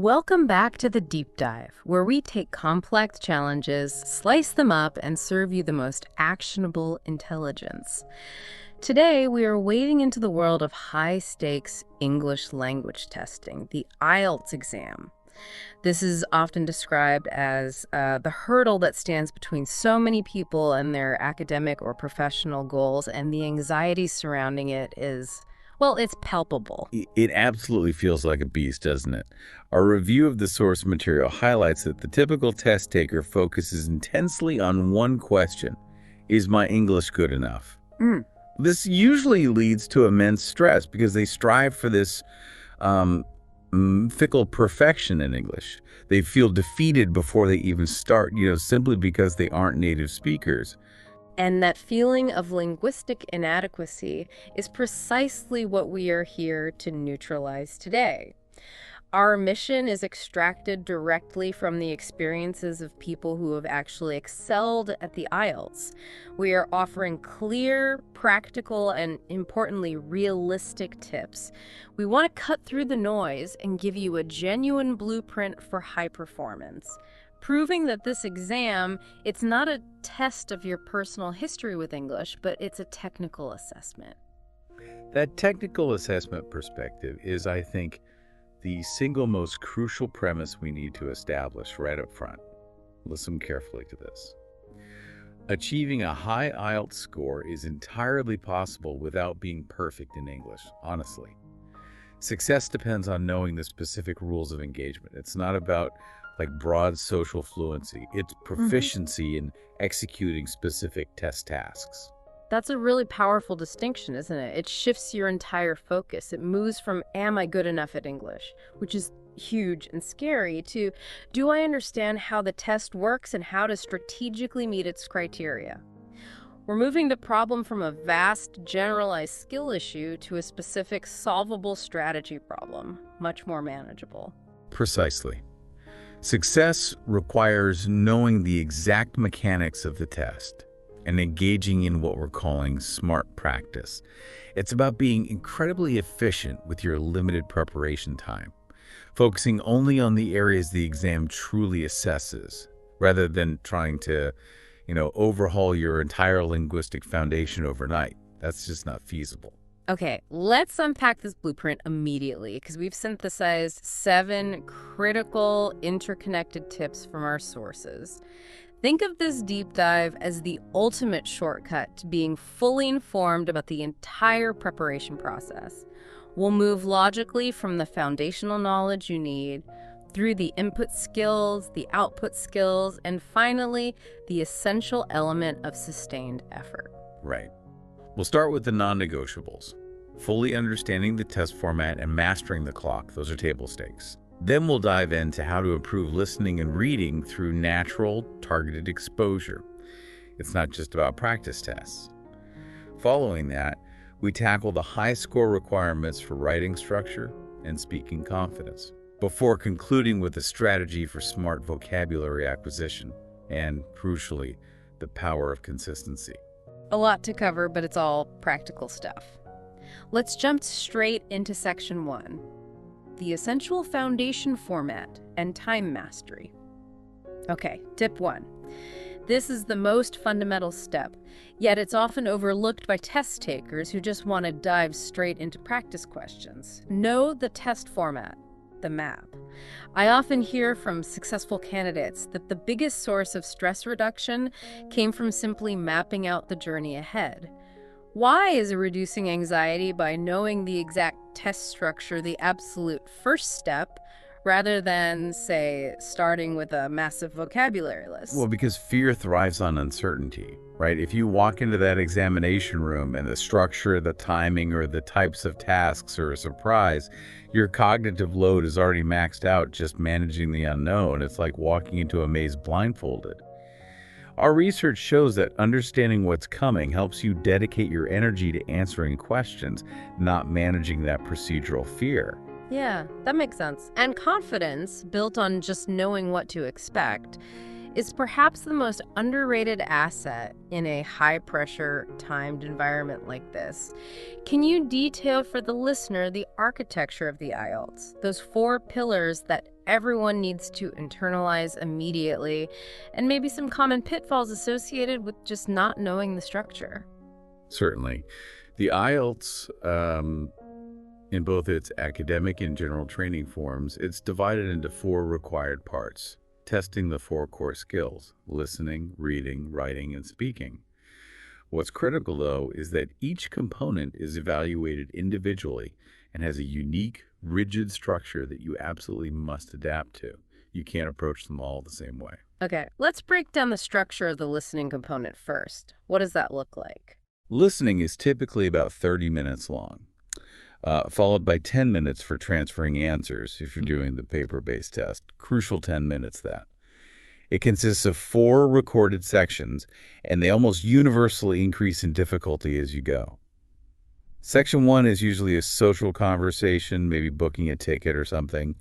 Welcome back to the Deep Dive, where we take complex challenges, slice them up, and serve you the most actionable intelligence. Today, we are wading into the world of high-stakes English language testing, the IELTS exam. This is often described as the hurdle that stands between so many people and their academic or professional goals, and the anxiety surrounding it is, well, it's palpable. It absolutely feels like a beast, doesn't it? Our review of the source material highlights that the typical test taker focuses intensely on one question: is my English good enough? This usually leads to immense stress because they strive for this fickle perfection in English. They feel defeated before they even start, simply because they aren't native speakers. And that feeling of linguistic inadequacy is precisely what we are here to neutralize today. Our mission is extracted directly from the experiences of people who have actually excelled at the IELTS. We are offering clear, practical, and importantly, realistic tips. We want to cut through the noise and give you a genuine blueprint for high performance, proving that this exam, it's not a test of your personal history with English, but it's a technical assessment. That technical assessment perspective is, I think, the single most crucial premise we need to establish right up front. Listen carefully to this. Achieving a high IELTS score is entirely possible without being perfect in English, honestly. Success depends on knowing the specific rules of engagement. It's not about broad social fluency. It's proficiency in executing specific test tasks. That's a really powerful distinction, isn't it? It shifts your entire focus. It moves from, am I good enough at English, which is huge and scary, to, do I understand how the test works and how to strategically meet its criteria? We're moving the problem from a vast, generalized skill issue to a specific, solvable strategy problem, much more manageable. Precisely. Success requires knowing the exact mechanics of the test and engaging in what we're calling smart practice. It's about being incredibly efficient with your limited preparation time, focusing only on the areas the exam truly assesses, rather than trying to, overhaul your entire linguistic foundation overnight. That's just not feasible. Okay, let's unpack this blueprint immediately, because we've synthesized 7 critical, interconnected tips from our sources. Think of this deep dive as the ultimate shortcut to being fully informed about the entire preparation process. We'll move logically from the foundational knowledge you need, through the input skills, the output skills, and finally, the essential element of sustained effort. Right. We'll start with the non-negotiables. Fully understanding the test format and mastering the clock, those are table stakes. Then we'll dive into how to improve listening and reading through natural, targeted exposure. It's not just about practice tests. Following that, we tackle the high score requirements for writing structure and speaking confidence, before concluding with a strategy for smart vocabulary acquisition and, crucially, the power of consistency. A lot to cover, but it's all practical stuff. Let's jump straight into section 1. The essential foundation format and time mastery. Okay, tip 1. This is the most fundamental step, yet it's often overlooked by test takers who just want to dive straight into practice questions. Know the test format, the map. I often hear from successful candidates that the biggest source of stress reduction came from simply mapping out the journey ahead. Why is reducing anxiety by knowing the exact test structure the absolute first step, rather than, say, starting with a massive vocabulary list? Well, because fear thrives on uncertainty, right? If you walk into that examination room and the structure, the timing, or the types of tasks are a surprise, your cognitive load is already maxed out just managing the unknown. It's like walking into a maze blindfolded. Our research shows that understanding what's coming helps you dedicate your energy to answering questions, not managing that procedural fear. Yeah, that makes sense. And confidence, built on just knowing what to expect, is perhaps the most underrated asset in a high-pressure, timed environment like this. Can you detail for the listener the architecture of the IELTS, those 4 pillars that everyone needs to internalize immediately, and maybe some common pitfalls associated with just not knowing the structure? Certainly. The IELTS, in both its academic and general training forms, it's divided into 4 required parts, testing the 4 core skills: listening, reading, writing, and speaking. What's critical, though, is that each component is evaluated individually and has a unique, rigid structure that you absolutely must adapt to. You can't approach them all the same way. Okay, let's break down the structure of the listening component first. What does that look like? Listening is typically about 30 minutes long, followed by 10 minutes for transferring answers if you're doing the paper-based test. Crucial 10 minutes, that. It consists of 4 recorded sections, and they almost universally increase in difficulty as you go. Section 1 is usually a social conversation, maybe booking a ticket or something.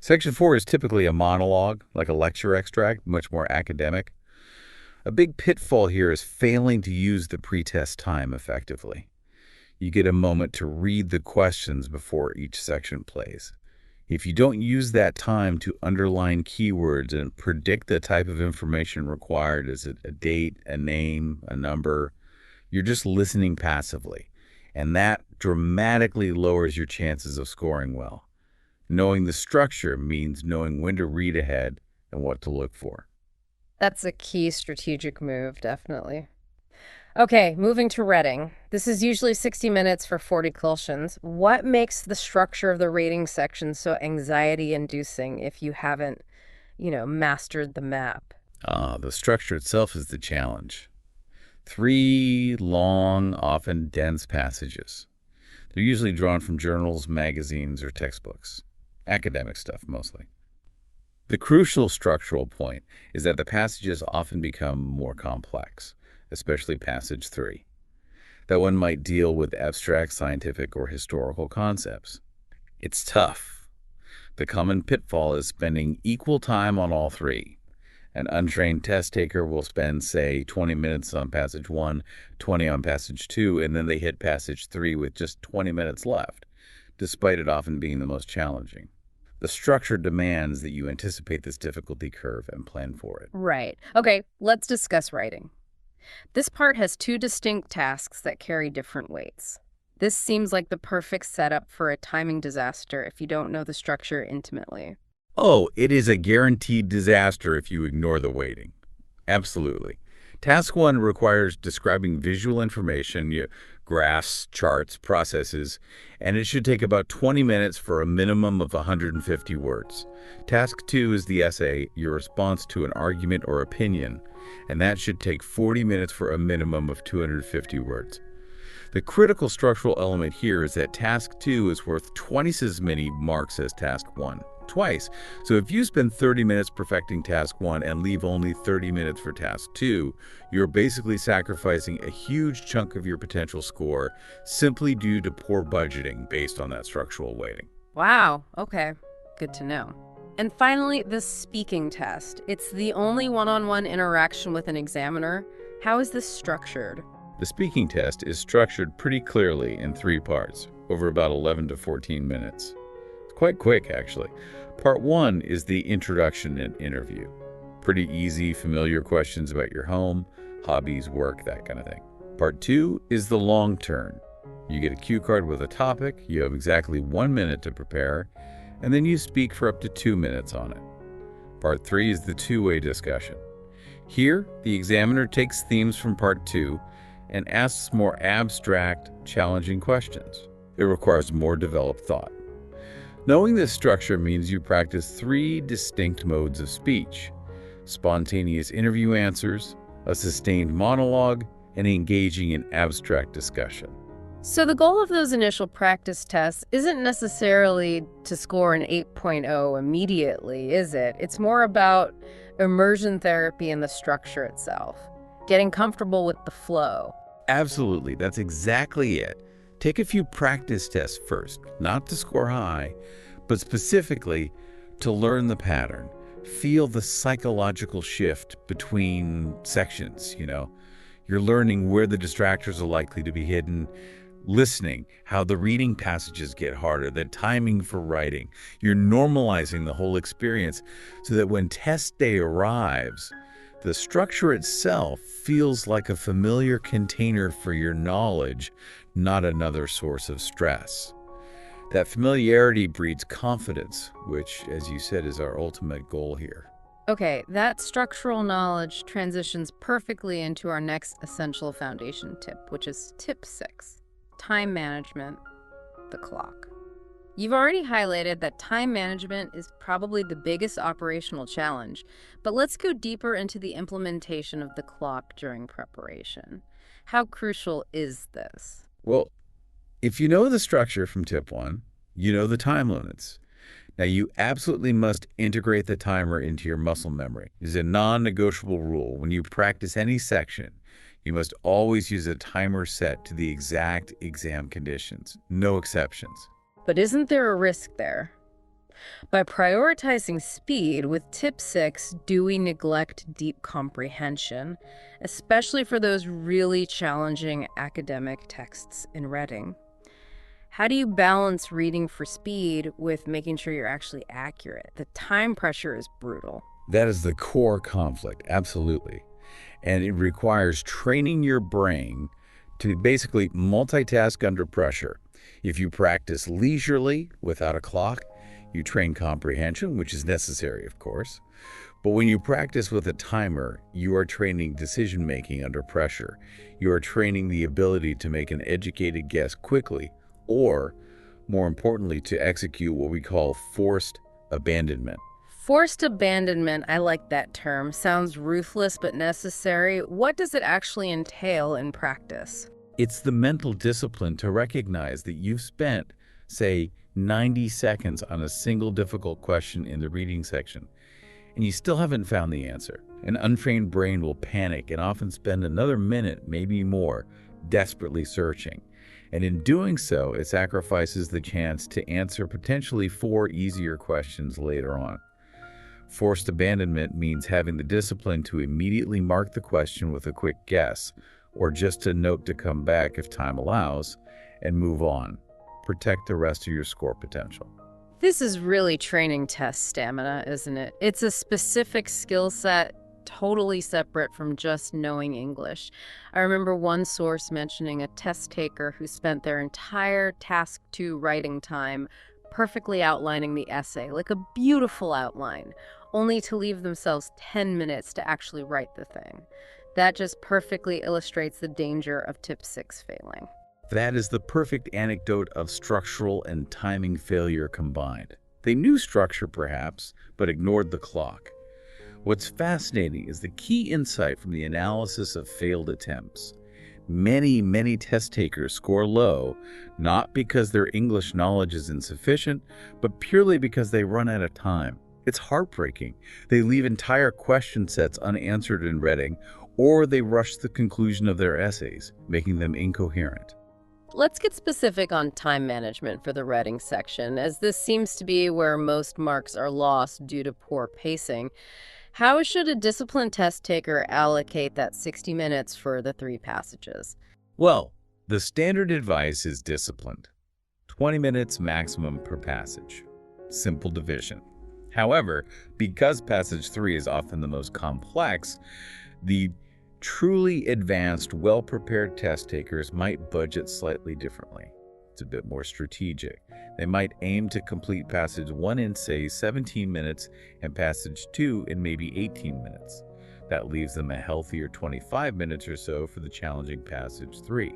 Section 4 is typically a monologue, like a lecture extract, much more academic. A big pitfall here is failing to use the pretest time effectively. You get a moment to read the questions before each section plays. If you don't use that time to underline keywords and predict the type of information required, is it a date, a name, a number, you're just listening passively. And that dramatically lowers your chances of scoring well. Knowing the structure means knowing when to read ahead and what to look for. That's a key strategic move, definitely. Okay, moving to reading. This is usually 60 minutes for 40 questions. What makes the structure of the rating section so anxiety-inducing if you haven't, mastered the map? The structure itself is the challenge. 3 long, often dense passages. They're usually drawn from journals, magazines, or textbooks. Academic stuff, mostly. The crucial structural point is that the passages often become more complex, especially passage 3, that one might deal with abstract scientific or historical concepts. It's tough. The common pitfall is spending equal time on all 3. An untrained test taker will spend, say, 20 minutes on passage 1, 20 on passage 2, and then they hit passage 3 with just 20 minutes left, despite it often being the most challenging. The structure demands that you anticipate this difficulty curve and plan for it. Right. Okay, let's discuss writing. This part has 2 distinct tasks that carry different weights. This seems like the perfect setup for a timing disaster if you don't know the structure intimately. Oh, it is a guaranteed disaster if you ignore the weighting. Absolutely. Task 1 requires describing visual information, graphs, charts, processes, and it should take about 20 minutes for a minimum of 150 words. Task 2 is the essay, your response to an argument or opinion, and that should take 40 minutes for a minimum of 250 words. The critical structural element here is that Task 2 is worth twice as many marks as Task 1. Twice. So if you spend 30 minutes perfecting Task 1 and leave only 30 minutes for Task 2, you're basically sacrificing a huge chunk of your potential score simply due to poor budgeting based on that structural weighting. Wow, okay, good to know. And finally, the speaking test. It's the only one-on-one interaction with an examiner. How is this structured? The speaking test is structured pretty clearly in 3 parts, over about 11 to 14 minutes. It's quite quick, actually. Part 1 is the introduction and interview. Pretty easy, familiar questions about your home, hobbies, work, that kind of thing. Part 2 is the long turn. You get a cue card with a topic, you have exactly 1 minute to prepare, and then you speak for up to 2 minutes on it. Part 3 is the two-way discussion. Here, the examiner takes themes from Part 2 and asks more abstract, challenging questions. It requires more developed thought. Knowing this structure means you practice 3 distinct modes of speech: spontaneous interview answers, a sustained monologue, and engaging in abstract discussion. So the goal of those initial practice tests isn't necessarily to score an 8.0 immediately, is it? It's more about immersion therapy in the structure itself, getting comfortable with the flow. Absolutely, that's exactly it. Take a few practice tests first, not to score high, but specifically to learn the pattern, Feel the psychological shift between sections, You're learning where the distractors are likely to be hidden, listening, how the reading passages get harder, the timing for writing. You're normalizing the whole experience so that when test day arrives, the structure itself feels like a familiar container for your knowledge, not another source of stress. That familiarity breeds confidence, which, as you said, is our ultimate goal here. Okay, that structural knowledge transitions perfectly into our next essential foundation tip, which is tip 6, time management, the clock. You've already highlighted that time management is probably the biggest operational challenge, but let's go deeper into the implementation of the clock during preparation. How crucial is this? Well, if you know the structure from tip 1, you know the time limits. Now, you absolutely must integrate the timer into your muscle memory. It is a non-negotiable rule. When you practice any section, you must always use a timer set to the exact exam conditions. No exceptions. But isn't there a risk there? By prioritizing speed with tip 6, do we neglect deep comprehension, especially for those really challenging academic texts in reading? How do you balance reading for speed with making sure you're actually accurate? The time pressure is brutal. That is the core conflict, absolutely. And it requires training your brain to basically multitask under pressure. If you practice leisurely without a clock, you train comprehension, which is necessary, of course. But when you practice with a timer, you are training decision-making under pressure. You are training the ability to make an educated guess quickly, or, more importantly, to execute what we call forced abandonment. Forced abandonment, I like that term. Sounds ruthless but necessary. What does it actually entail in practice? It's the mental discipline to recognize that you've spent, say, 90 seconds on a single difficult question in the reading section, and you still haven't found the answer. An untrained brain will panic and often spend another minute, maybe more, desperately searching. And in doing so, it sacrifices the chance to answer potentially 4 easier questions later on. Forced abandonment means having the discipline to immediately mark the question with a quick guess, or just a note to come back if time allows, and move on. Protect the rest of your score potential. This is really training test stamina, isn't it? It's a specific skill set totally separate from just knowing English. I remember one source mentioning a test taker who spent their entire task 2 writing time perfectly outlining the essay, like a beautiful outline, only to leave themselves 10 minutes to actually write the thing. That just perfectly illustrates the danger of tip 6 failing. That is the perfect anecdote of structural and timing failure combined. They knew structure, perhaps, but ignored the clock. What's fascinating is the key insight from the analysis of failed attempts. Many test takers score low, not because their English knowledge is insufficient, but purely because they run out of time. It's heartbreaking. They leave entire question sets unanswered in reading, or they rush the conclusion of their essays, making them incoherent. Let's get specific on time management for the reading section, as this seems to be where most marks are lost due to poor pacing. How should a disciplined test taker allocate that 60 minutes for the 3 passages? Well, the standard advice is disciplined. 20 minutes maximum per passage. Simple division. However, because passage 3 is often the most complex, the truly advanced, well-prepared test takers might budget slightly differently. It's a bit more strategic. They might aim to complete passage 1 in, say, 17 minutes and passage 2 in maybe 18 minutes. That leaves them a healthier 25 minutes or so for the challenging passage 3.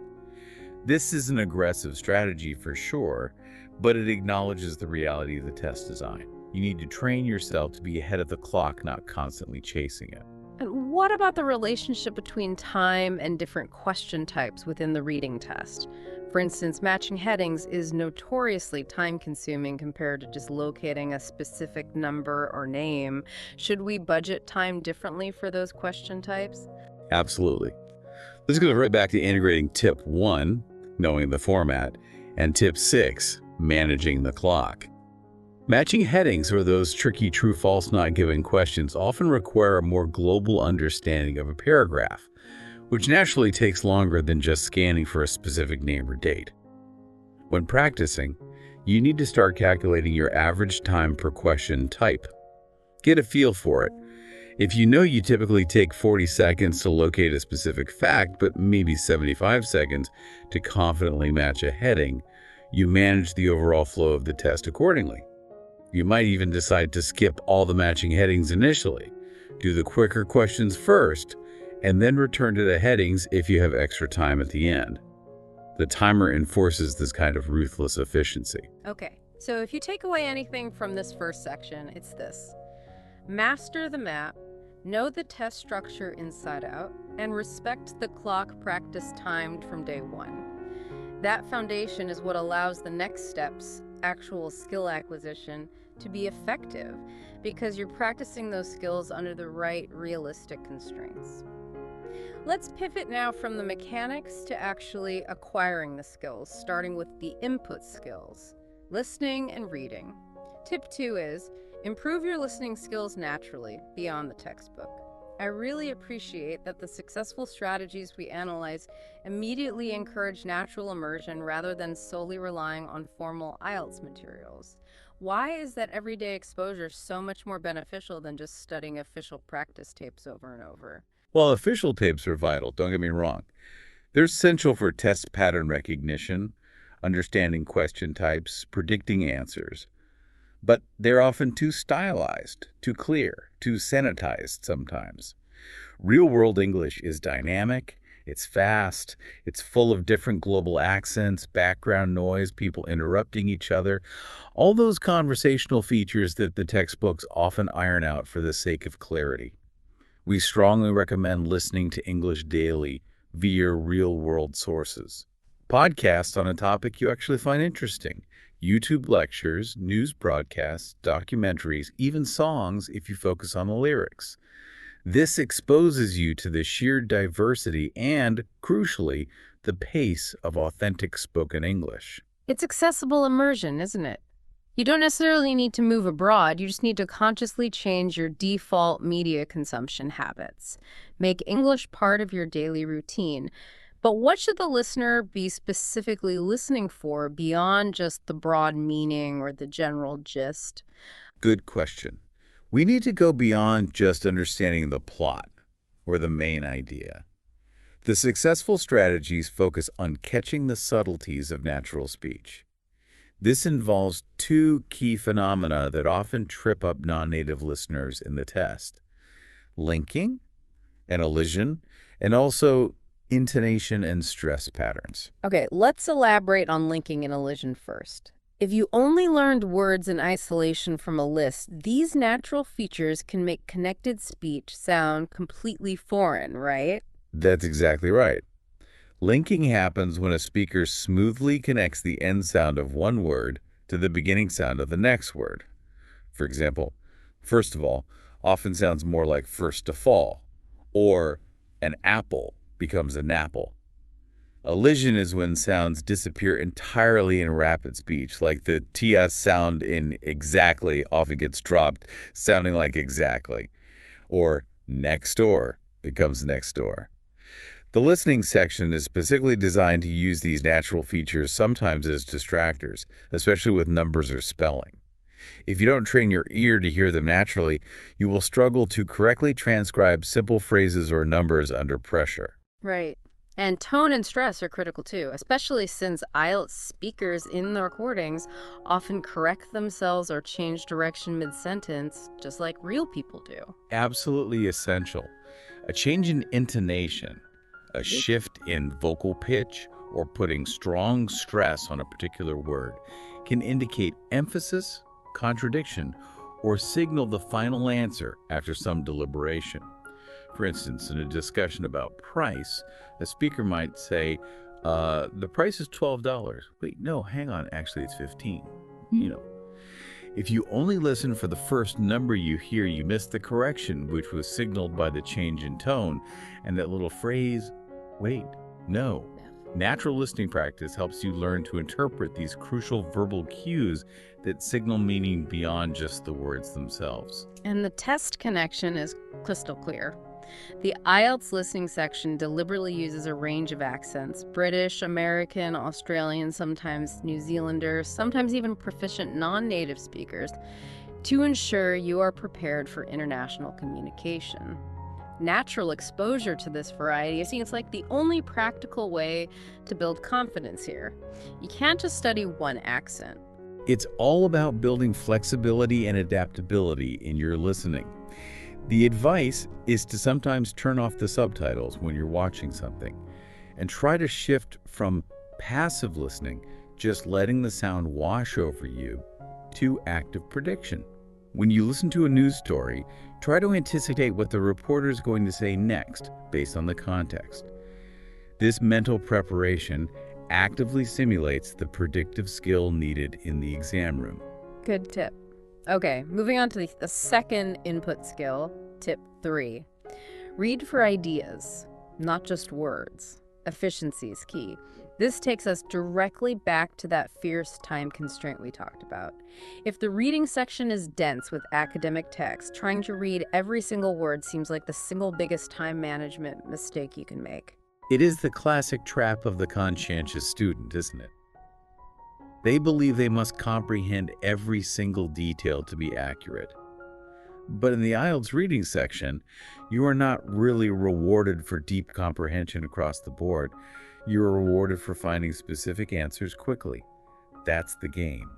This is an aggressive strategy for sure, but it acknowledges the reality of the test design. You need to train yourself to be ahead of the clock, not constantly chasing it. And what about the relationship between time and different question types within the reading test? For instance, matching headings is notoriously time-consuming compared to just locating a specific number or name. Should we budget time differently for those question types? Absolutely. This goes right back to integrating tip 1, knowing the format, and tip 6, managing the clock. Matching headings, or those tricky true-false not given questions, often require a more global understanding of a paragraph, which naturally takes longer than just scanning for a specific name or date. When practicing, you need to start calculating your average time per question type. Get a feel for it. If you know you typically take 40 seconds to locate a specific fact, but maybe 75 seconds to confidently match a heading, you manage the overall flow of the test accordingly. You might even decide to skip all the matching headings initially, do the quicker questions first, and then return to the headings if you have extra time at the end. The timer enforces this kind of ruthless efficiency. Okay, so if you take away anything from this first section, it's this. Master the map, know the test structure inside out, and respect the clock practice timed from day one. That foundation is what allows the next steps, actual skill acquisition, to be effective because you're practicing those skills under the right realistic constraints. Let's pivot now from the mechanics to actually acquiring the skills, starting with the input skills, listening and reading. Tip 2 is improve your listening skills naturally, beyond the textbook. I really appreciate that the successful strategies we analyze immediately encourage natural immersion rather than solely relying on formal IELTS materials. Why is that everyday exposure so much more beneficial than just studying official practice tapes over and over? While official tapes are vital, don't get me wrong, they're essential for test pattern recognition, understanding question types, predicting answers. But they're often too stylized, too clear, too sanitized sometimes. Real-world English is dynamic, it's fast, it's full of different global accents, background noise, people interrupting each other, all those conversational features that the textbooks often iron out for the sake of clarity. We strongly recommend listening to English daily via real-world sources. Podcasts on a topic you actually find interesting, YouTube lectures, news broadcasts, documentaries, even songs if you focus on the lyrics. This exposes you to the sheer diversity and, crucially, the pace of authentic spoken English. It's accessible immersion, isn't it? You don't necessarily need to move abroad, you just need to consciously change your default media consumption habits. Make English part of your daily routine. But what should the listener be specifically listening for beyond just the broad meaning or the general gist? Good question. We need to go beyond just understanding the plot or the main idea. The successful strategies focus on catching the subtleties of natural speech. This involves two key phenomena that often trip up non-native listeners in the test: linking and elision, and also intonation and stress patterns. Okay, let's elaborate on linking and elision first. If you only learned words in isolation from a list, these natural features can make connected speech sound completely foreign, right? That's exactly right. Linking happens when a speaker smoothly connects the end sound of one word to the beginning sound of the next word. For example, first of all often sounds more like first to fall, or an apple becomes an apple. Elision is when sounds disappear entirely in rapid speech, like the TS sound in exactly often gets dropped, sounding like exactly, or next door becomes next door. The listening section is specifically designed to use these natural features sometimes as distractors, especially with numbers or spelling. If you don't train your ear to hear them naturally, you will struggle to correctly transcribe simple phrases or numbers under pressure. Right. And tone and stress are critical too, especially since IELTS speakers in the recordings often correct themselves or change direction mid-sentence, just like real people do. Absolutely essential. A change in intonation, a shift in vocal pitch, or putting strong stress on a particular word can indicate emphasis, contradiction, or signal the final answer after some deliberation. For instance, in a discussion about price, a speaker might say, the price is $12. Wait, no, hang on, actually it's 15. If you only listen for the first number you hear, you miss the correction, which was signaled by the change in tone, and that little phrase, wait, no, Natural listening practice helps you learn to interpret these crucial verbal cues that signal meaning beyond just the words themselves. And the test connection is crystal clear. The IELTS listening section deliberately uses a range of accents: British, American, Australian, sometimes New Zealander, sometimes even proficient non-native speakers, to ensure you are prepared for international communication. Natural exposure to this variety, I think it's like the only practical way to build confidence here. You can't just study one accent. It's all about building flexibility and adaptability in your listening. The advice is to sometimes turn off the subtitles when you're watching something and try to shift from passive listening, just letting the sound wash over you, to active prediction. When you listen to a news story, try to anticipate what the reporter is going to say next based on the context. This mental preparation actively simulates the predictive skill needed in the exam room. Good tip. Okay, moving on to the second input skill, tip 3. Read for ideas, not just words. Efficiency is key. This takes us directly back to that fierce time constraint we talked about. If the reading section is dense with academic text, trying to read every single word seems like the single biggest time management mistake you can make. It is the classic trap of the conscientious student, isn't it? They believe they must comprehend every single detail to be accurate. But in the IELTS reading section, you are not really rewarded for deep comprehension across the board. You are rewarded for finding specific answers quickly. That's the game.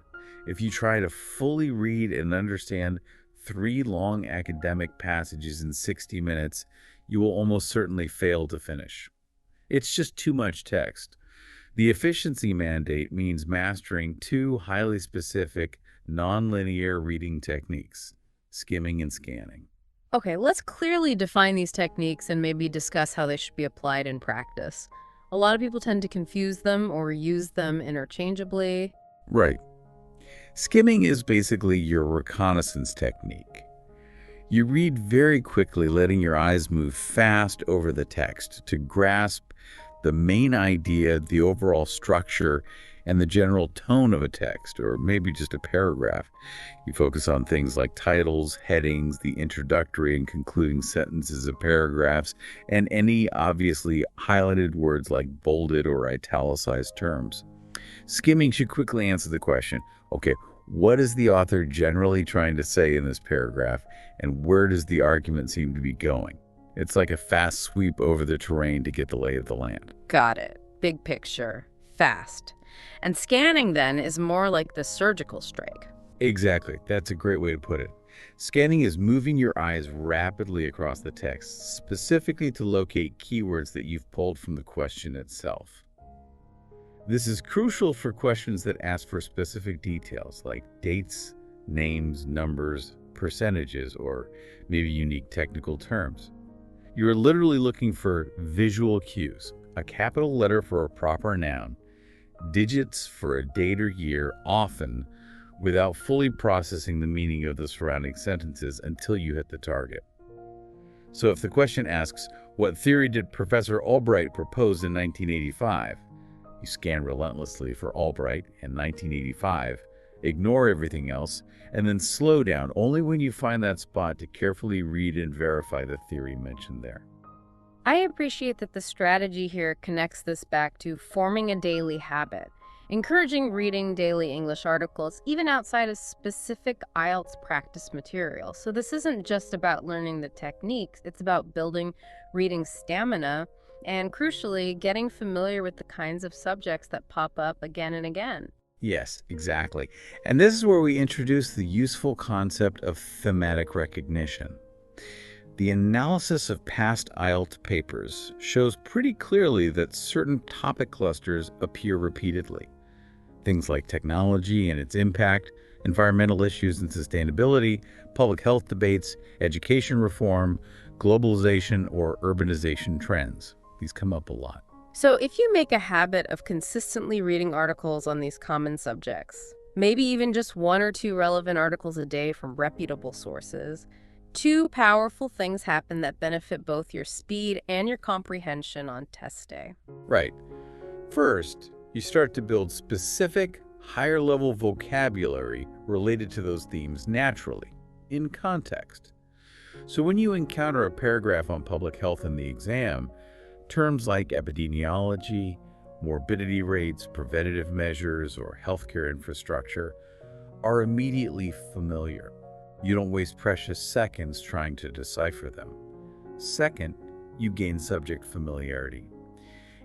If you try to fully read and understand 3 long academic passages in 60 minutes, you will almost certainly fail to finish. It's just too much text. The efficiency mandate means mastering 2 highly specific, nonlinear reading techniques: skimming and scanning. Okay, let's clearly define these techniques and maybe discuss how they should be applied in practice. A lot of people tend to confuse them or use them interchangeably. Right. Skimming is basically your reconnaissance technique. You read very quickly, letting your eyes move fast over the text to grasp the main idea, the overall structure, and the general tone of a text, or maybe just a paragraph. You focus on things like titles, headings, the introductory and concluding sentences of paragraphs, and any obviously highlighted words like bolded or italicized terms. Skimming should quickly answer the question, okay, what is the author generally trying to say in this paragraph, and where does the argument seem to be going? It's like a fast sweep over the terrain to get the lay of the land. Got it. Big picture. Fast. And scanning, then, is more like the surgical strike. Exactly. That's a great way to put it. Scanning is moving your eyes rapidly across the text, specifically to locate keywords that you've pulled from the question itself. This is crucial for questions that ask for specific details like dates, names, numbers, percentages, or maybe unique technical terms. You're literally looking for visual cues: a capital letter for a proper noun, digits for a date or year, often without fully processing the meaning of the surrounding sentences until you hit the target. So if the question asks, what theory did Professor Albright propose in 1985? You scan relentlessly for Albright and 1985, ignore everything else, and then slow down only when you find that spot to carefully read and verify the theory mentioned there. I appreciate that the strategy here connects this back to forming a daily habit, encouraging reading daily English articles, even outside of specific IELTS practice material. So this isn't just about learning the techniques, it's about building reading stamina and, crucially, getting familiar with the kinds of subjects that pop up again and again. Yes, exactly. And this is where we introduce the useful concept of thematic recognition. The analysis of past IELTS papers shows pretty clearly that certain topic clusters appear repeatedly. Things like technology and its impact, environmental issues and sustainability, public health debates, education reform, globalization or urbanization trends. These come up a lot. So if you make a habit of consistently reading articles on these common subjects, maybe even just 1 or 2 relevant articles a day from reputable sources, 2 powerful things happen that benefit both your speed and your comprehension on test day. Right. First, you start to build specific, higher-level vocabulary related to those themes naturally, in context. So when you encounter a paragraph on public health in the exam, terms like epidemiology, morbidity rates, preventative measures, or healthcare infrastructure are immediately familiar. You don't waste precious seconds trying to decipher them. Second, you gain subject familiarity.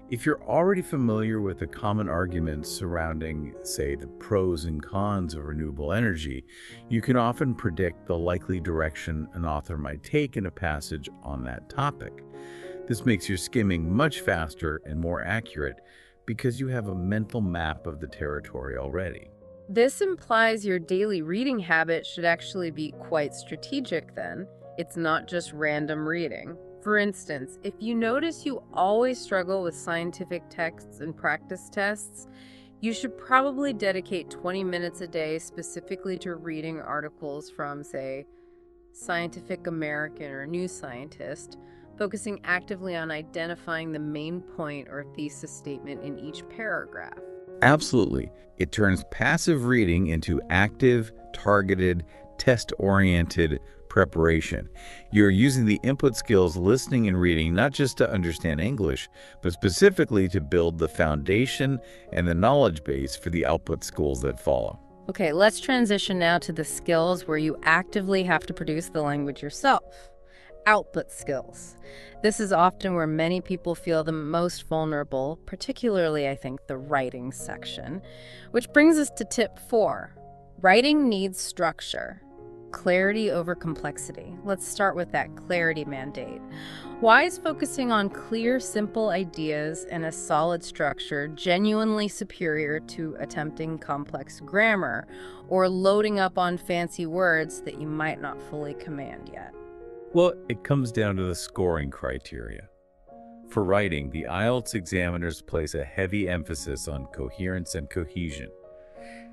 If you're already familiar with the common arguments surrounding, say, the pros and cons of renewable energy, you can often predict the likely direction an author might take in a passage on that topic. This makes your skimming much faster and more accurate because you have a mental map of the territory already. This implies your daily reading habit should actually be quite strategic then. It's not just random reading. For instance, if you notice you always struggle with scientific texts and practice tests, you should probably dedicate 20 minutes a day specifically to reading articles from, say, Scientific American or New Scientist, focusing actively on identifying the main point or thesis statement in each paragraph. Absolutely. It turns passive reading into active, targeted, test-oriented preparation. You're using the input skills listening and reading not just to understand English, but specifically to build the foundation and the knowledge base for the output skills that follow. Okay, let's transition now to the skills where you actively have to produce the language yourself. Output skills. This is often where many people feel the most vulnerable, particularly, I think, the writing section. Which brings us to tip 4. Writing needs structure. Clarity over complexity. Let's start with that clarity mandate. Why is focusing on clear, simple ideas and a solid structure genuinely superior to attempting complex grammar or loading up on fancy words that you might not fully command yet? Well, it comes down to the scoring criteria. For writing, the IELTS examiners place a heavy emphasis on coherence and cohesion,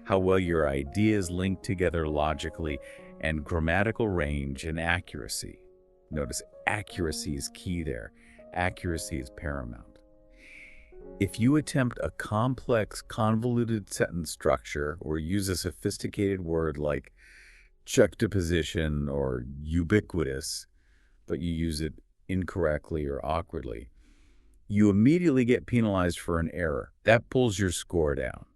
how well your ideas link together logically, and grammatical range and accuracy. Notice accuracy is key there. Accuracy is paramount. If you attempt a complex, convoluted sentence structure or use a sophisticated word like juxtaposition or ubiquitous, but you use it incorrectly or awkwardly, you immediately get penalized for an error. That pulls your score down.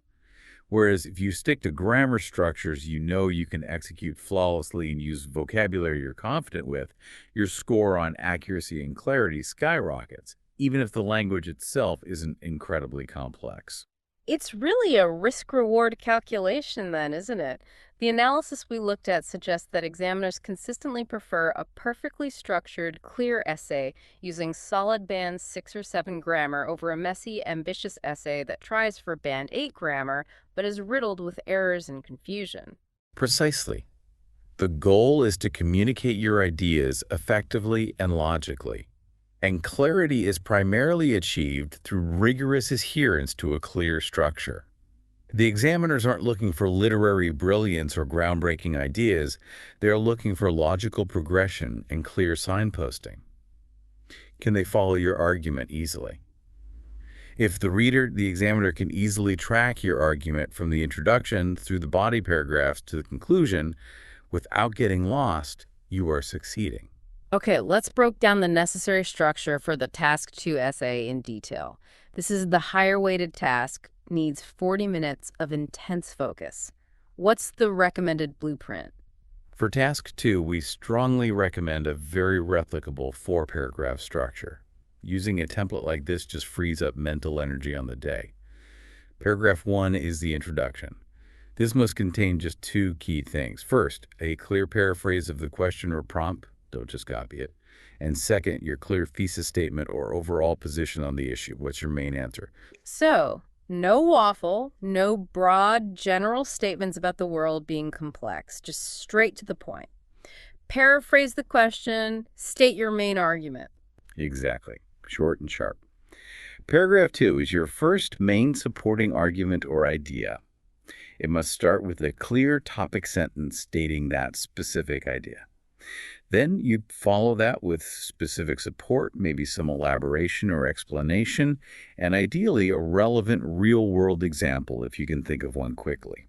Whereas if you stick to grammar structures you know you can execute flawlessly and use vocabulary you're confident with, your score on accuracy and clarity skyrockets, even if the language itself isn't incredibly complex. It's really a risk-reward calculation then, isn't it? The analysis we looked at suggests that examiners consistently prefer a perfectly structured, clear essay using solid band 6 or 7 grammar over a messy, ambitious essay that tries for band 8 grammar but is riddled with errors and confusion. Precisely. The goal is to communicate your ideas effectively and logically. And clarity is primarily achieved through rigorous adherence to a clear structure. The examiners aren't looking for literary brilliance or groundbreaking ideas. They're looking for logical progression and clear signposting. Can they follow your argument easily? If the examiner can easily track your argument from the introduction through the body paragraphs to the conclusion without getting lost, you are succeeding. Okay, let's break down the necessary structure for the Task 2 essay in detail. This is the higher-weighted task, needs 40 minutes of intense focus. What's the recommended blueprint? For Task 2, we strongly recommend a very replicable 4-paragraph structure. Using a template like this just frees up mental energy on the day. Paragraph 1 is the introduction. This must contain just 2 key things. First, a clear paraphrase of the question or prompt. Don't just copy it. And second, your clear thesis statement or overall position on the issue. What's your main answer? So, no waffle, no broad general statements about the world being complex, just straight to the point. Paraphrase the question, state your main argument. Exactly. Short and sharp. Paragraph 2 is your first main supporting argument or idea. It must start with a clear topic sentence stating that specific idea. Then you follow that with specific support, maybe some elaboration or explanation, and ideally a relevant real-world example if you can think of one quickly.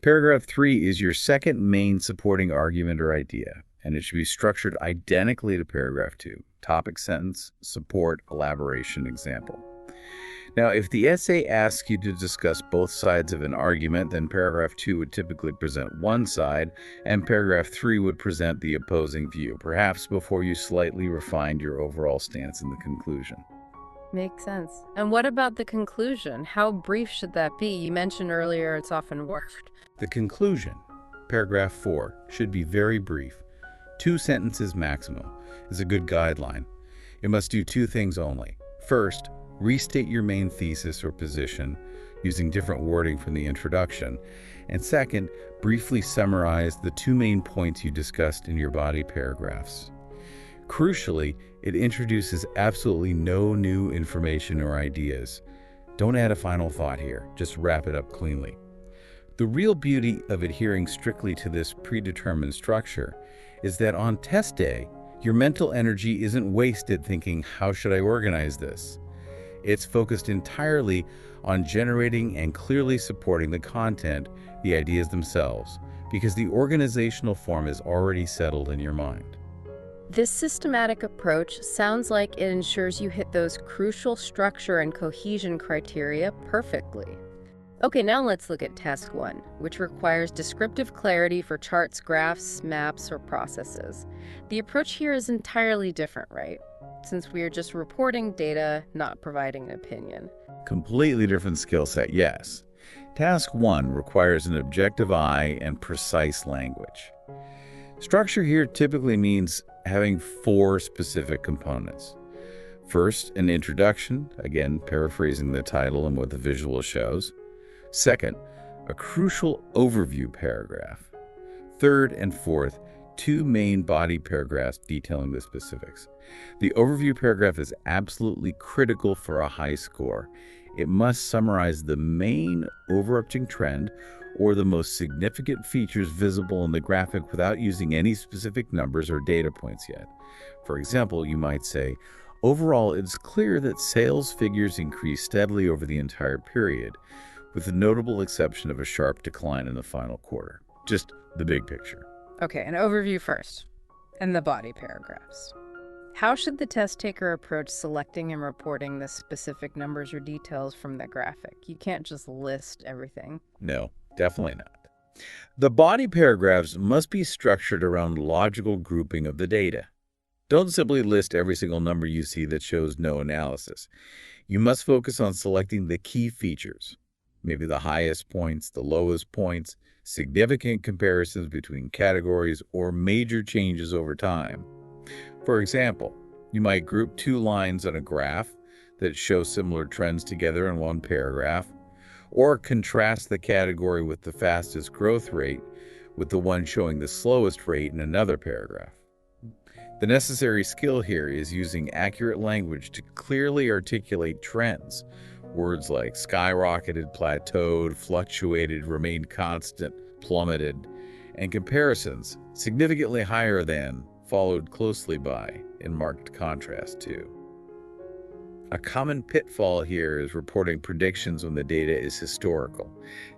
Paragraph 3 is your second main supporting argument or idea, and it should be structured identically to paragraph 2. Topic sentence, support, elaboration, example. Now, if the essay asks you to discuss both sides of an argument, then paragraph 2 would typically present one side, and paragraph 3 would present the opposing view, perhaps before you slightly refined your overall stance in the conclusion. Makes sense. And what about the conclusion? How brief should that be? You mentioned earlier it's often worked. The conclusion, paragraph 4, should be very brief. 2 sentences maximum is a good guideline. It must do 2 things only. First, restate your main thesis or position using different wording from the introduction. And second, briefly summarize the 2 main points you discussed in your body paragraphs. Crucially, it introduces absolutely no new information or ideas. Don't add a final thought here, just wrap it up cleanly. The real beauty of adhering strictly to this predetermined structure is that on test day, your mental energy isn't wasted thinking, how should I organize this? It's focused entirely on generating and clearly supporting the content, the ideas themselves, because the organizational form is already settled in your mind. This systematic approach sounds like it ensures you hit those crucial structure and cohesion criteria perfectly. Okay, now let's look at task 1, which requires descriptive clarity for charts, graphs, maps, or processes. The approach here is entirely different, right? Since we are just reporting data, not providing an opinion. Completely different skill set, yes. Task 1 requires an objective eye and precise language. Structure here typically means having 4 specific components. First, an introduction, again, paraphrasing the title and what the visual shows. Second, a crucial overview paragraph. Third and fourth, 2 main body paragraphs detailing the specifics. The overview paragraph is absolutely critical for a high score. It must summarize the main overarching trend or the most significant features visible in the graphic without using any specific numbers or data points yet. For example, you might say, overall, it's clear that sales figures increased steadily over the entire period, with the notable exception of a sharp decline in the final quarter. Just the big picture. Okay, an overview first, and the body paragraphs. How should the test taker approach selecting and reporting the specific numbers or details from the graphic? You can't just list everything. No, definitely not. The body paragraphs must be structured around logical grouping of the data. Don't simply list every single number you see that shows no analysis. You must focus on selecting the key features. Maybe the highest points, the lowest points, significant comparisons between categories, or major changes over time. For example, you might group 2 lines on a graph that show similar trends together in one paragraph, or contrast the category with the fastest growth rate with the one showing the slowest rate in another paragraph. The necessary skill here is using accurate language to clearly articulate trends. Words like skyrocketed, plateaued, fluctuated, remained constant, plummeted, and comparisons significantly higher than, followed closely by, in marked contrast to. A common pitfall here is reporting predictions when the data is historical.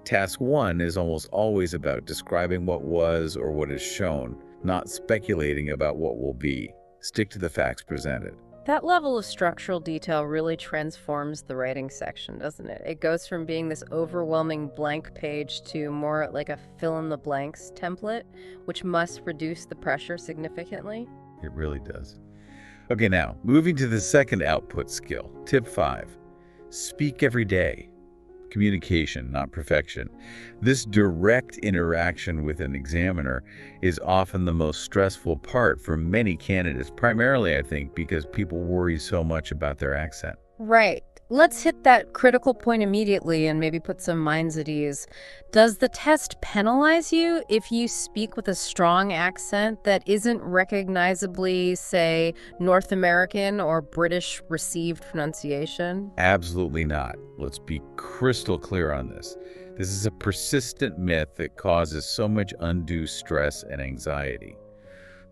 Task 1 is almost always about describing what was or what is shown, not speculating about what will be. Stick to the facts presented. That level of structural detail really transforms the writing section, doesn't it? It goes from being this overwhelming blank page to more like a fill-in-the-blanks template, which must reduce the pressure significantly. It really does. Okay, now, moving to the second output skill. Tip 5, speak every day. Communication, not perfection. This direct interaction with an examiner is often the most stressful part for many candidates, primarily, I think, because people worry so much about their accent. Right. Let's hit that critical point immediately and maybe put some minds at ease. Does the test penalize you if you speak with a strong accent that isn't recognizably, say, North American or British received pronunciation? Absolutely not. Let's be crystal clear on this. This is a persistent myth that causes so much undue stress and anxiety.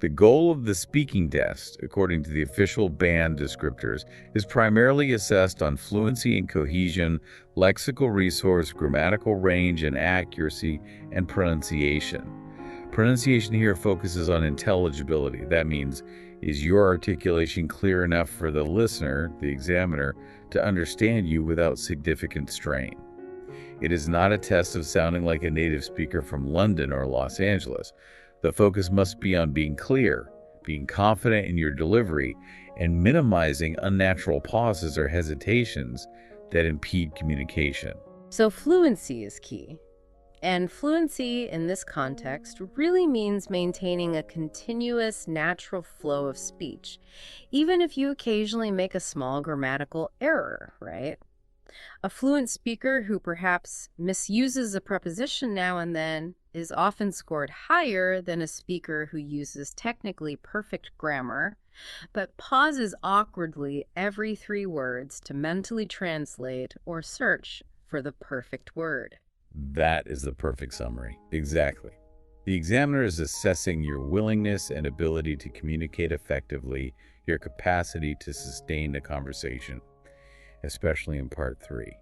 The goal of the speaking test, according to the official band descriptors, is primarily assessed on fluency and cohesion, lexical resource, grammatical range and accuracy, and pronunciation. Pronunciation here focuses on intelligibility. That means, is your articulation clear enough for the listener, the examiner, to understand you without significant strain? It is not a test of sounding like a native speaker from London or Los Angeles. The focus must be on being clear, being confident in your delivery, and minimizing unnatural pauses or hesitations that impede communication. So fluency is key. And fluency in this context really means maintaining a continuous, natural flow of speech, even if you occasionally make a small grammatical error, right? A fluent speaker who perhaps misuses a preposition now and then is often scored higher than a speaker who uses technically perfect grammar, but pauses awkwardly every 3 words to mentally translate or search for the perfect word. That is the perfect summary. Exactly. The examiner is assessing your willingness and ability to communicate effectively, your capacity to sustain a conversation, especially in part 3.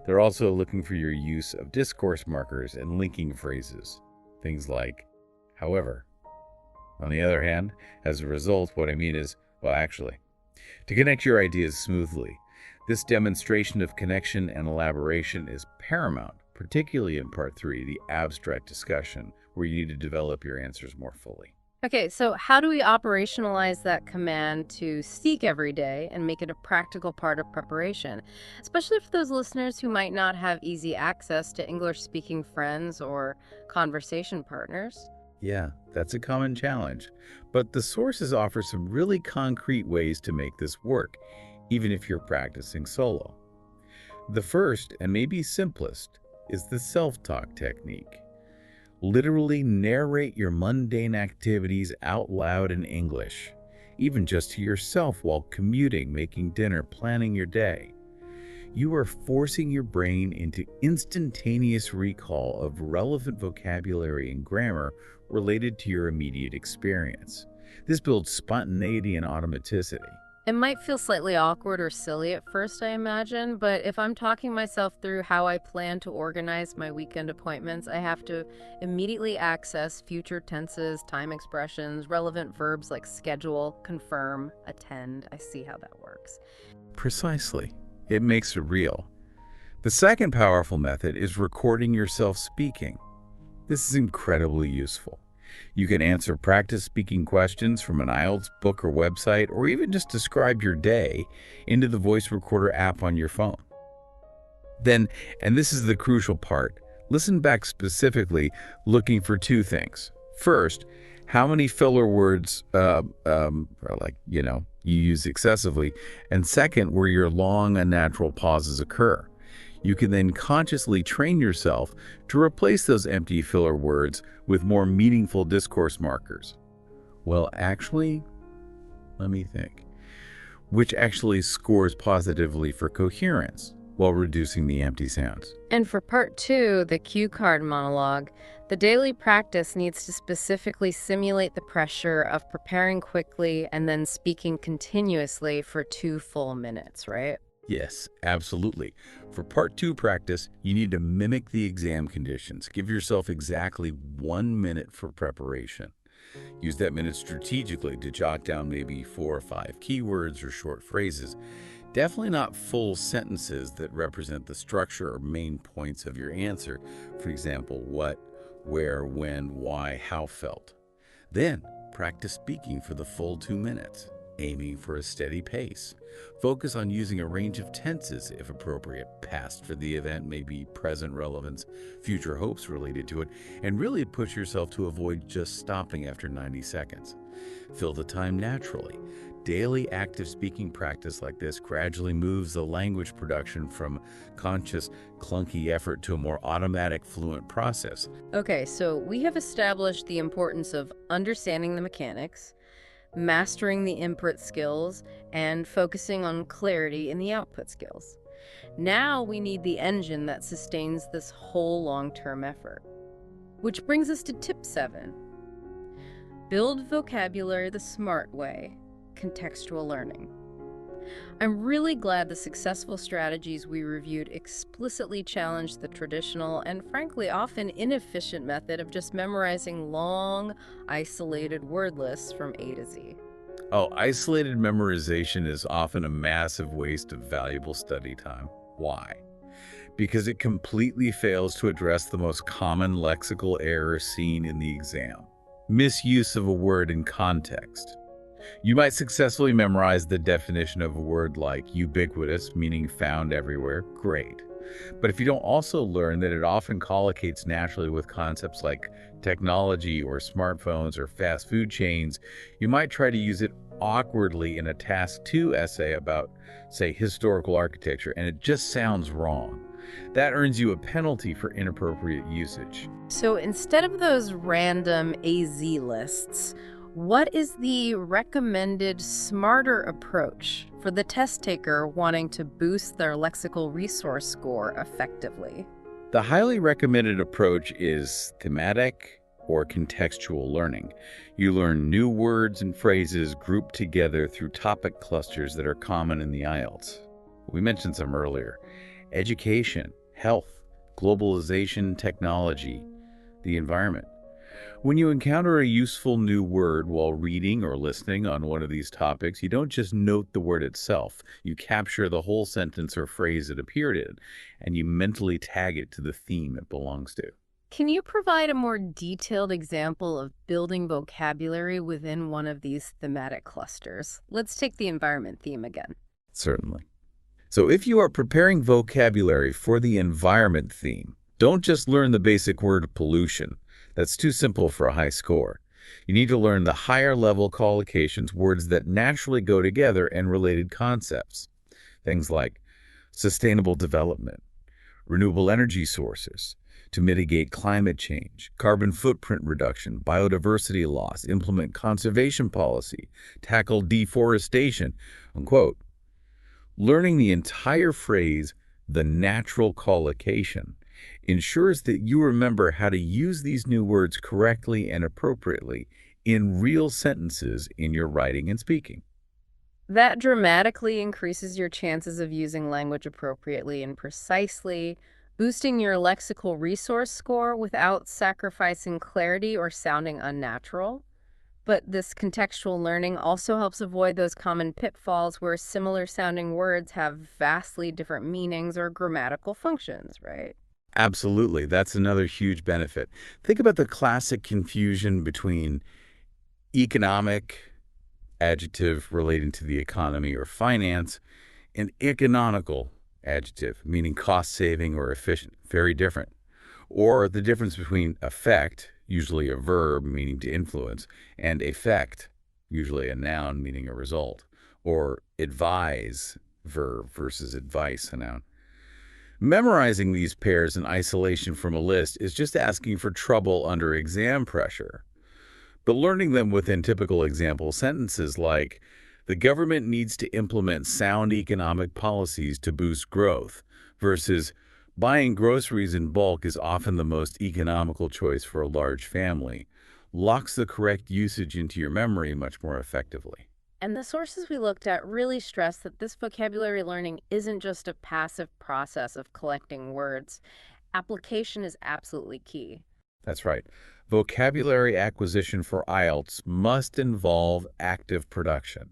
They're also looking for your use of discourse markers and linking phrases. Things like, however. On the other hand, as a result, what I mean is, well, actually. To connect your ideas smoothly, this demonstration of connection and elaboration is paramount, particularly in part 3, the abstract discussion, where you need to develop your answers more fully. Okay, so how do we operationalize that command to speak every day and make it a practical part of preparation, especially for those listeners who might not have easy access to English-speaking friends or conversation partners? Yeah, that's a common challenge, but the sources offer some really concrete ways to make this work, even if you're practicing solo. The first, and maybe simplest, is the self-talk technique. Literally narrate your mundane activities out loud in English, even just to yourself while commuting, making dinner, planning your day. You are forcing your brain into instantaneous recall of relevant vocabulary and grammar related to your immediate experience. This builds spontaneity and automaticity. It might feel slightly awkward or silly at first, I imagine, but if I'm talking myself through how I plan to organize my weekend appointments, I have to immediately access future tenses, time expressions, relevant verbs like schedule, confirm, attend. I see how that works. Precisely. It makes it real. The second powerful method is recording yourself speaking. This is incredibly useful. You can answer practice speaking questions from an IELTS book or website, or even just describe your day into the voice recorder app on your phone. Then, and this is the crucial part, listen back specifically looking for 2 things. First, how many filler words you use excessively, and second, where your long, unnatural pauses occur. You can then consciously train yourself to replace those empty filler words with more meaningful discourse markers. Well, actually, let me think. Which actually scores positively for coherence while reducing the empty sounds. And for part 2, the cue card monologue, the daily practice needs to specifically simulate the pressure of preparing quickly and then speaking continuously for 2 full minutes, right? Yes, absolutely. For part 2 practice, you need to mimic the exam conditions. Give yourself exactly 1 minute for preparation. Use that minute strategically to jot down maybe 4 or 5 keywords or short phrases. Definitely not full sentences that represent the structure or main points of your answer. For example, what, where, when, why, how felt. Then, practice speaking for the full 2 minutes, aiming for a steady pace. Focus on using a range of tenses if appropriate. Past for the event, maybe present relevance, future hopes related to it, and really push yourself to avoid just stopping after 90 seconds. Fill the time naturally. Daily active speaking practice like this gradually moves the language production from conscious, clunky effort to a more automatic, fluent process. Okay, so we have established the importance of understanding the mechanics, mastering the input skills, and focusing on clarity in the output skills. Now we need the engine that sustains this whole long-term effort. Which brings us to tip 7. Build vocabulary the smart way, contextual learning. I'm really glad the successful strategies we reviewed explicitly challenged the traditional and frankly often inefficient method of just memorizing long, isolated word lists from A to Z. Oh, isolated memorization is often a massive waste of valuable study time. Why? Because it completely fails to address the most common lexical error seen in the exam: misuse of a word in context. You might successfully memorize the definition of a word like ubiquitous, meaning found everywhere. Great. But if you don't also learn that it often collocates naturally with concepts like technology or smartphones or fast food chains, you might try to use it awkwardly in a Task 2 essay about, say, historical architecture, and it just sounds wrong. That earns you a penalty for inappropriate usage. So instead of those random AZ lists, what is the recommended smarter approach for the test taker wanting to boost their lexical resource score effectively? The highly recommended approach is thematic or contextual learning. You learn new words and phrases grouped together through topic clusters that are common in the IELTS. We mentioned some earlier: education, health, globalization, technology, the environment. When you encounter a useful new word while reading or listening on one of these topics, you don't just note the word itself. You capture the whole sentence or phrase it appeared in, and you mentally tag it to the theme it belongs to. Can you provide a more detailed example of building vocabulary within one of these thematic clusters? Let's take the environment theme again. Certainly. So if you are preparing vocabulary for the environment theme, don't just learn the basic word pollution. That's too simple for a high score. You need to learn the higher level collocations, words that naturally go together, and related concepts. Things like sustainable development, renewable energy sources, to mitigate climate change, carbon footprint reduction, biodiversity loss, implement conservation policy, tackle deforestation, unquote. Learning the entire phrase, the natural collocation, ensures that you remember how to use these new words correctly and appropriately in real sentences in your writing and speaking. That dramatically increases your chances of using language appropriately and precisely, boosting your lexical resource score without sacrificing clarity or sounding unnatural. But this contextual learning also helps avoid those common pitfalls where similar sounding words have vastly different meanings or grammatical functions, right? Absolutely. That's another huge benefit. Think about the classic confusion between economic, adjective relating to the economy or finance, and economical, adjective meaning cost-saving or efficient. Very different. Or the difference between effect, usually a verb meaning to influence, and effect, usually a noun meaning a result. Or advise, verb, versus advice, a noun. Memorizing these pairs in isolation from a list is just asking for trouble under exam pressure. But learning them within typical example sentences like, the government needs to implement sound economic policies to boost growth, versus buying groceries in bulk is often the most economical choice for a large family, locks the correct usage into your memory much more effectively. And the sources we looked at really stress that this vocabulary learning isn't just a passive process of collecting words. Application is absolutely key. That's right. Vocabulary acquisition for IELTS must involve active production.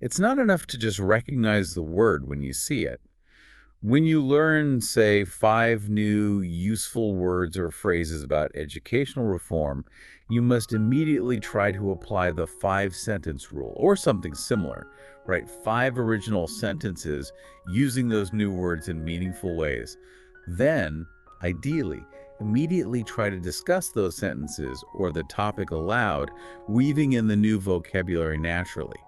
It's not enough to just recognize the word when you see it. When you learn, say, 5 new useful words or phrases about educational reform, you must immediately try to apply the 5-sentence rule or something similar. Write 5 original sentences using those new words in meaningful ways. Then, ideally, immediately try to discuss those sentences or the topic aloud, weaving in the new vocabulary naturally.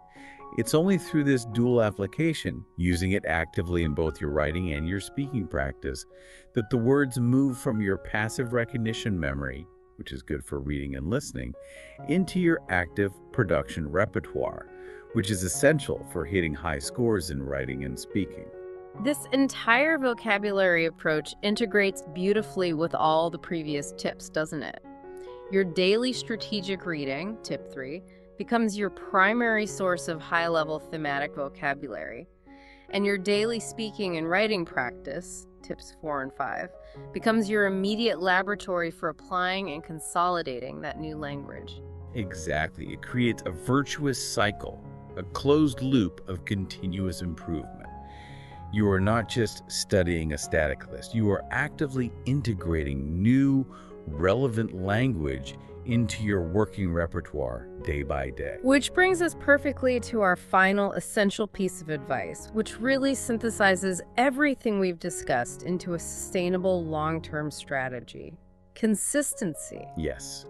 It's only through this dual application, using it actively in both your writing and your speaking practice, that the words move from your passive recognition memory, which is good for reading and listening, into your active production repertoire, which is essential for hitting high scores in writing and speaking. This entire vocabulary approach integrates beautifully with all the previous tips, doesn't it? Your daily strategic reading, tip 3, becomes your primary source of high-level thematic vocabulary. And your daily speaking and writing practice, tips 4 and 5, becomes your immediate laboratory for applying and consolidating that new language. Exactly. It creates a virtuous cycle, a closed loop of continuous improvement. You are not just studying a static list. You are actively integrating new, relevant language into your working repertoire day by day. Which brings us perfectly to our final essential piece of advice, which really synthesizes everything we've discussed into a sustainable long-term strategy: consistency. Yes.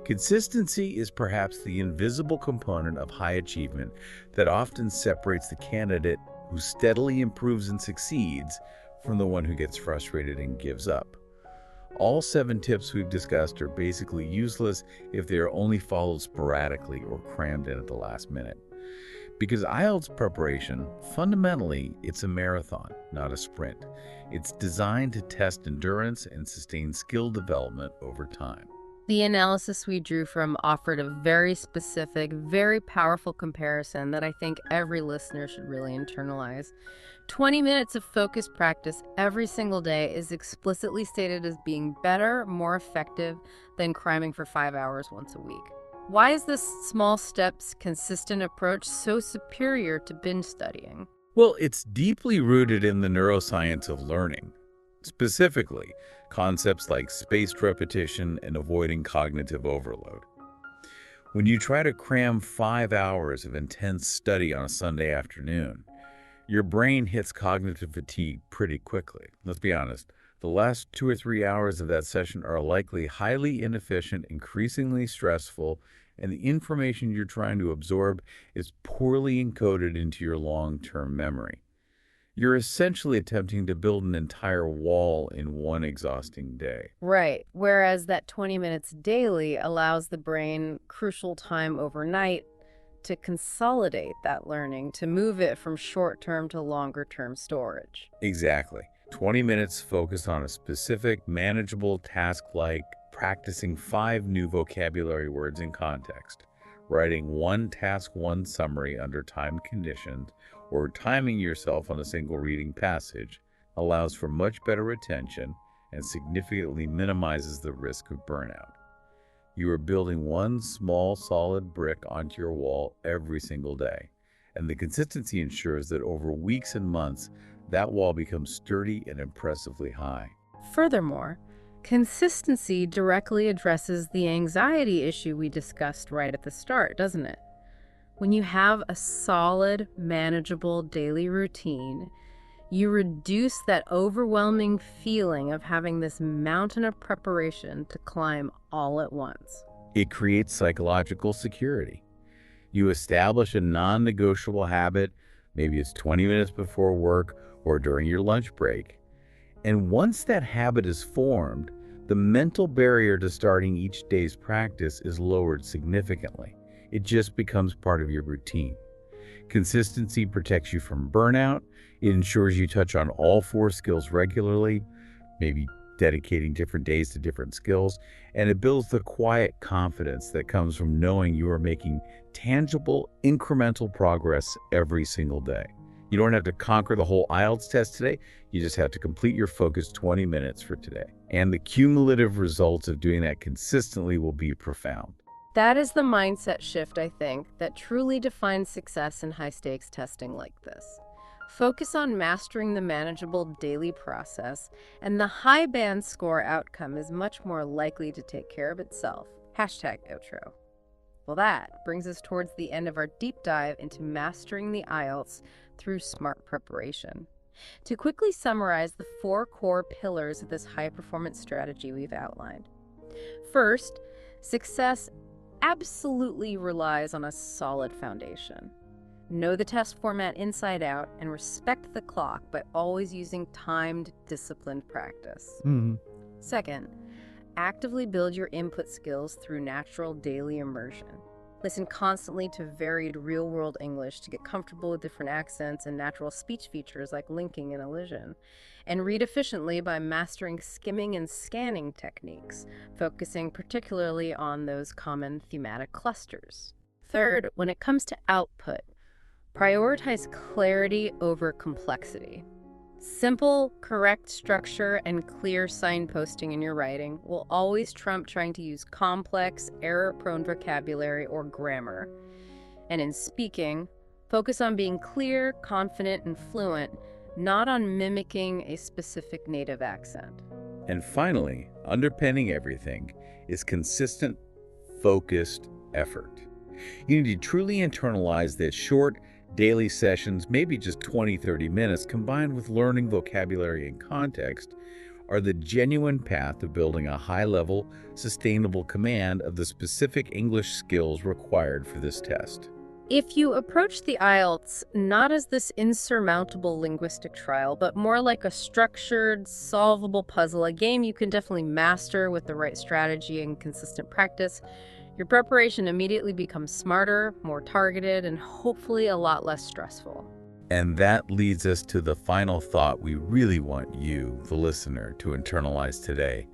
Consistency is perhaps the invisible component of high achievement that often separates the candidate who steadily improves and succeeds from the one who gets frustrated and gives up. All 7 tips we've discussed are basically useless if they are only followed sporadically or crammed in at the last minute. Because IELTS preparation, fundamentally, it's a marathon, not a sprint. It's designed to test endurance and sustain skill development over time. The analysis we drew from offered a very specific, very powerful comparison that I think every listener should really internalize. 20 minutes of focused practice every single day is explicitly stated as being better, more effective than cramming for 5 hours once a week. Why is this small steps, consistent approach so superior to binge studying? Well, it's deeply rooted in the neuroscience of learning. Specifically, concepts like spaced repetition and avoiding cognitive overload. When you try to cram 5 hours of intense study on a Sunday afternoon, your brain hits cognitive fatigue pretty quickly. Let's be honest, the last 2 or 3 hours of that session are likely highly inefficient, increasingly stressful, and the information you're trying to absorb is poorly encoded into your long-term memory. You're essentially attempting to build an entire wall in one exhausting day. Right. Whereas that 20 minutes daily allows the brain crucial time overnight to consolidate that learning, to move it from short-term to longer-term storage. Exactly. 20 minutes focused on a specific, manageable task like practicing 5 new vocabulary words in context, writing 1 task 1 summary under time conditions, or timing yourself on a single reading passage allows for much better retention and significantly minimizes the risk of burnout. You are building one small, solid brick onto your wall every single day, and the consistency ensures that over weeks and months, that wall becomes sturdy and impressively high. Furthermore, consistency directly addresses the anxiety issue we discussed right at the start, doesn't it? When you have a solid, manageable daily routine, you reduce that overwhelming feeling of having this mountain of preparation to climb all at once. It creates psychological security. You establish a non-negotiable habit, maybe it's 20 minutes before work or during your lunch break. And once that habit is formed, the mental barrier to starting each day's practice is lowered significantly. It just becomes part of your routine. Consistency protects you from burnout. It ensures you touch on all 4 skills regularly, maybe dedicating different days to different skills, and it builds the quiet confidence that comes from knowing you are making tangible, incremental progress every single day. You don't have to conquer the whole IELTS test today. You just have to complete your focused 20 minutes for today. And the cumulative results of doing that consistently will be profound. That is the mindset shift, I think, that truly defines success in high-stakes testing like this. Focus on mastering the manageable daily process, and the high band score outcome is much more likely to take care of itself. #outro. Well, that brings us towards the end of our deep dive into mastering the IELTS through smart preparation. To quickly summarize the 4 core pillars of this high-performance strategy we've outlined. First, success absolutely relies on a solid foundation. Know the test format inside out and respect the clock by always using timed, disciplined practice. Second, actively build your input skills through natural daily immersion. Listen constantly to varied real-world English to get comfortable with different accents and natural speech features like linking and elision. And read efficiently by mastering skimming and scanning techniques, focusing particularly on those common thematic clusters. Third, when it comes to output, prioritize clarity over complexity. Simple, correct structure and clear signposting in your writing will always trump trying to use complex, error-prone vocabulary or grammar. And in speaking, focus on being clear, confident, and fluent, not on mimicking a specific native accent. And finally, underpinning everything is consistent, focused effort. You need to truly internalize that short, daily sessions, maybe just 20-30 minutes, combined with learning vocabulary and context, are the genuine path to building a high-level, sustainable command of the specific English skills required for this test. If you approach the IELTS not as this insurmountable linguistic trial, but more like a structured, solvable puzzle, a game you can definitely master with the right strategy and consistent practice, your preparation immediately becomes smarter, more targeted, and hopefully a lot less stressful. And that leads us to the final thought we really want you, the listener, to internalize today.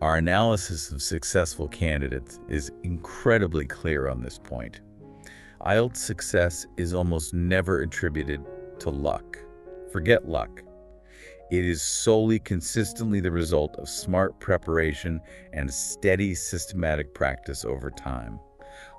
Our analysis of successful candidates is incredibly clear on this point. IELTS success is almost never attributed to luck. Forget luck. It is solely consistently the result of smart preparation and steady systematic practice over time.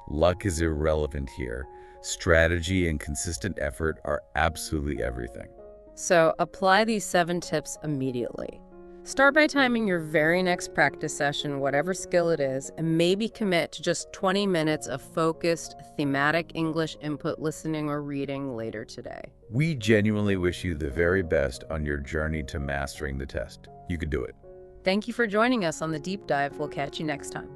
Luck is irrelevant here. Strategy and consistent effort are absolutely everything. So apply these 7 tips immediately. Start by timing your very next practice session, whatever skill it is, and maybe commit to just 20 minutes of focused, thematic English input listening or reading later today. We genuinely wish you the very best on your journey to mastering the test. You could do it. Thank you for joining us on the deep dive. We'll catch you next time.